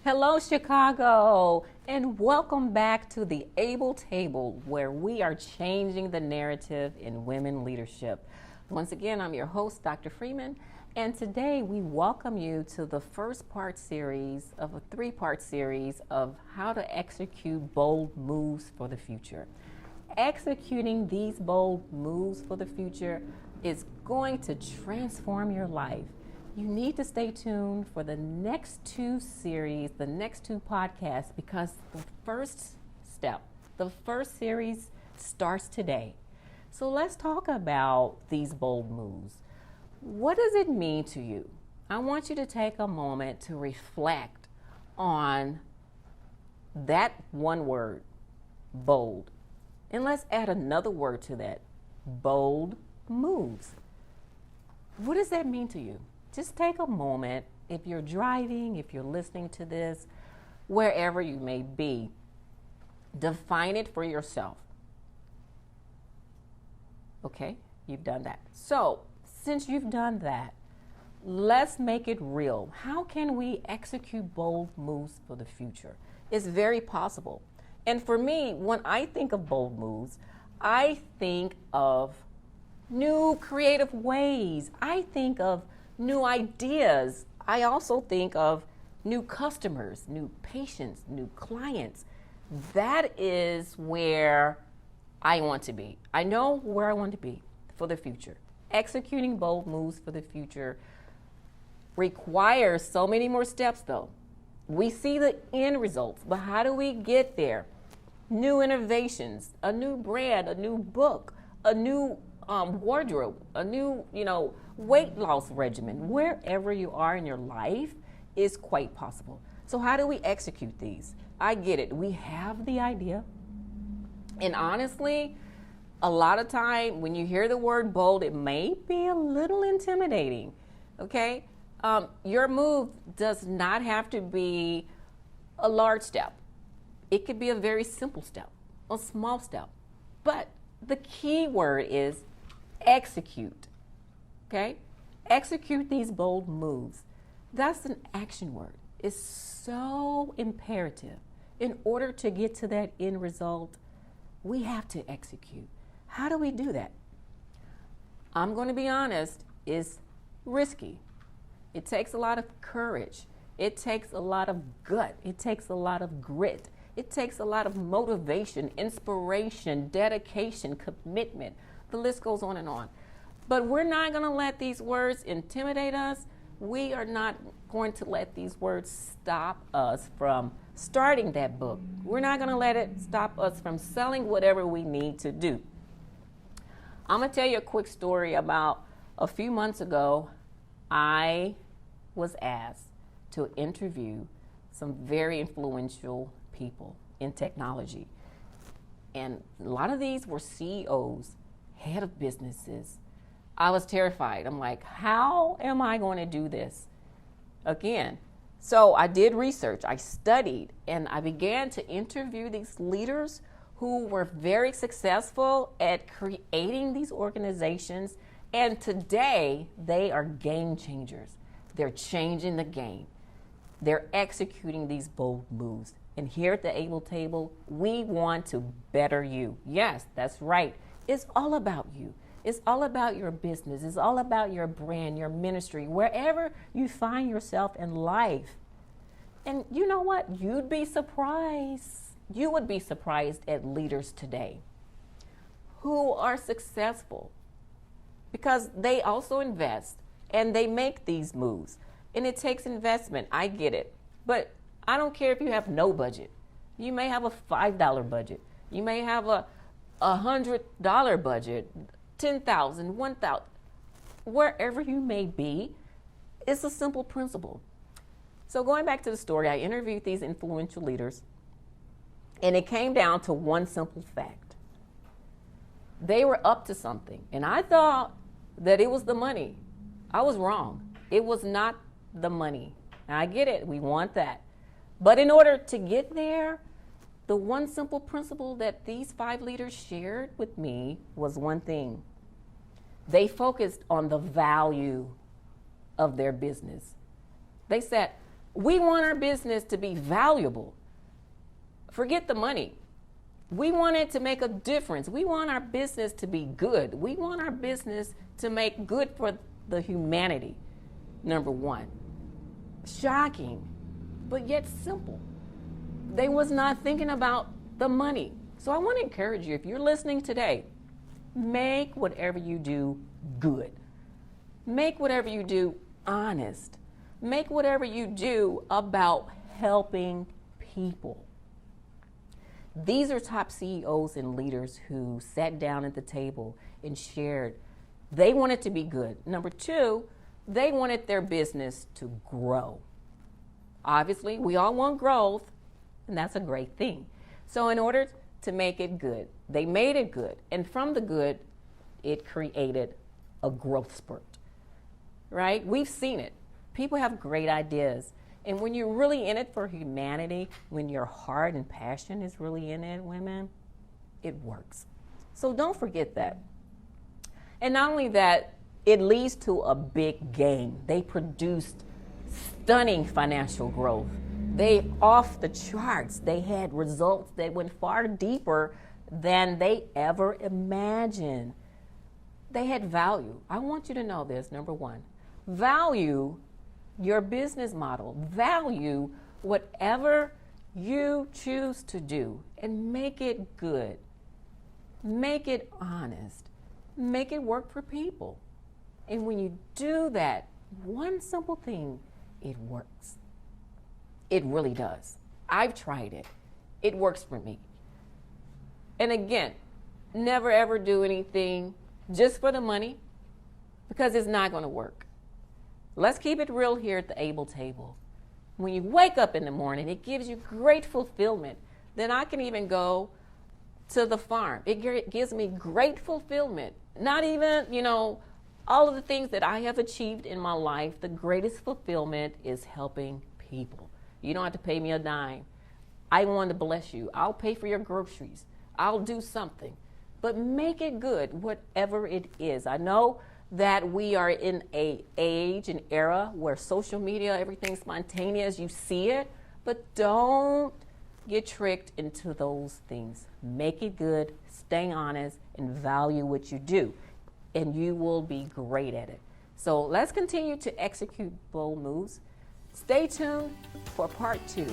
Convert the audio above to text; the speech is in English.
Hello, Chicago, and welcome back to the Able Table, where we are changing the narrative in women leadership. Once again, I'm your host, Dr. Freeman, and today we welcome you to the first part series of a three-part series of how to execute bold moves for the future. Executing these bold moves for the future is going to transform your life. You need to stay tuned for the next two series, the next two podcasts, because the first series starts today. So let's talk about these bold moves. What does it mean to you? I want you to take a moment to reflect on that one word, bold. And let's add another word to that, bold moves. What does that mean to you? Just take a moment, if you're driving, if you're listening to this, wherever you may be, define it for yourself. Okay, you've done that. So, since you've done that, let's make it real. How can we execute bold moves for the future? It's very possible. And for me, when I think of bold moves, I think of new creative ways. I think of new ideas. I also think of new customers, new patients, new clients. That is where I want to be. I know where I want to be for the future. Executing bold moves for the future requires so many more steps though. We see the end results, but how do we get there? New innovations, a new brand, a new book, a new wardrobe, a new, weight loss regimen. Wherever you are in your life is quite possible. So how do we execute these? I get it. We have the idea. And honestly, a lot of time when you hear the word bold, it may be a little intimidating. Okay? Your move does not have to be a large step. It could be a very simple step, a small step. But the key word is execute. Okay? Execute these bold moves. That's an action word. It's so imperative. In order to get to that end result, we have to execute. How do we do that? I'm going to be honest, it's risky. It takes a lot of courage. It takes a lot of gut. It takes a lot of grit. It takes a lot of motivation, inspiration, dedication, commitment. The list goes on and on. But we're not going to let these words intimidate us. We are not going to let these words stop us from starting that book. We're not going to let it stop us from selling whatever we need to do. I'm going to tell you a quick story about a few months ago. I was asked to interview some very influential people in technology. And a lot of these were CEOs, head of businesses. I was terrified. I'm like, how am I going to do this? Again, so I did research, I studied, and I began to interview these leaders who were very successful at creating these organizations. And today, they are game changers. They're changing the game. They're executing these bold moves. And here at the Able Table, we want to better you. Yes, that's right. It's all about you. It's all about your business. It's all about your brand, your ministry, wherever you find yourself in life. And you know what? You'd be surprised. You would be surprised at leaders today who are successful because they also invest and they make these moves. And it takes investment. I get it. But I don't care if you have no budget. You may have a $5 budget. You may have a $100 budget, $10,000, $1,000. Wherever you may be, it's a simple principle. So going back to the story, I interviewed these influential leaders, and it came down to one simple fact. They were up to something, and I thought that it was the money. I was wrong. It was not the money. Now, I get it. We want that. But in order to get there, the one simple principle that these 5 leaders shared with me was one thing. They focused on the value of their business. They said, We want our business to be valuable. Forget the money. We want it to make a difference. We want our business to be good. We want our business to make good for the humanity, number one. Shocking, but yet simple. They was not thinking about the money. So I want to encourage you, if you're listening today, make whatever you do good. Make whatever you do honest. Make whatever you do about helping people. These are top CEOs and leaders who sat down at the table and shared. They wanted to be good. Number two, they wanted their business to grow. Obviously, we all want growth, and that's a great thing. So in order to make it good, they made it good. And from the good, it created a growth spurt, right? We've seen it. People have great ideas. And when you're really in it for humanity, when your heart and passion is really in it, women, it works. So don't forget that. And not only that, it leads to a big gain. They produced stunning financial growth. They off the charts. They had results that went far deeper than they ever imagined. They had value. I want you to know this, number one. Value your business model. Value whatever you choose to do and make it good. Make it honest. Make it work for people. And when you do that, one simple thing, it works. It really does. I've tried it. It works for me. And again, never ever do anything just for the money, because it's not going to work. Let's keep it real here at the Able Table. When you wake up in the morning, it gives you great fulfillment. Then I can even go to the farm. It gives me great fulfillment. Not even, all of the things that I have achieved in my life, the greatest fulfillment is helping people. You don't have to pay me a dime. I want to bless you. I'll pay for your groceries. I'll do something. But make it good, whatever it is. I know that we are in an age, an era where social media, everything's spontaneous, you see it, but don't get tricked into those things. Make it good, stay honest, and value what you do, and you will be great at it. So let's continue to execute bold moves. Stay tuned for part 2.